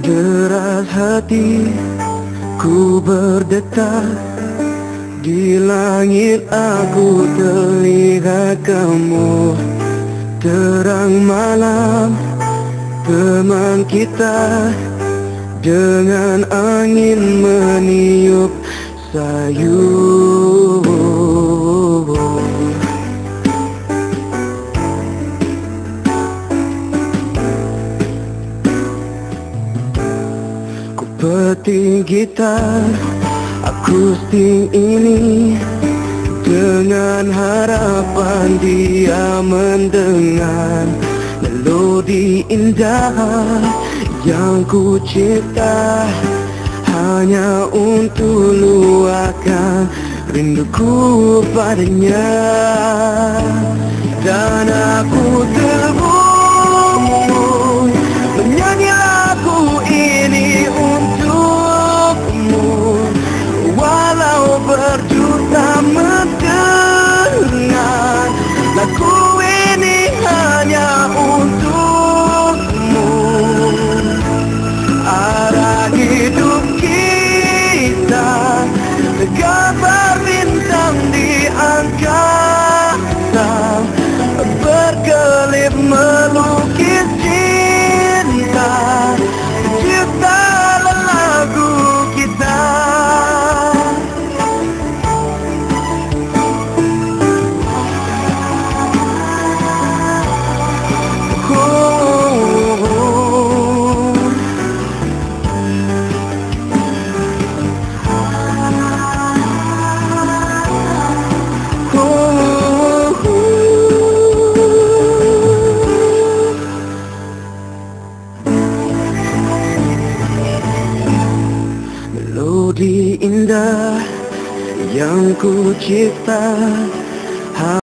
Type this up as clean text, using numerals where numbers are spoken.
Deras hati ku berdetak, di langit aku terlihat kamu. Terang malam teman kita, dengan angin meniup sayu. Ku petik gitar akustik ini, dengan harapan dia mendengar melodi indah yang ku cipta, hanya untuk luahkan rinduku padanya. Dan aku terbunyi menyanyi lagu ini untukmu, walau berjuta mendengar lagu ini hanya untukmu. Arah hidup kita gambar bintang di angkasa, berkelip melukis cinta, ciptalah lagu kita. Melodi indah yang ku cipta,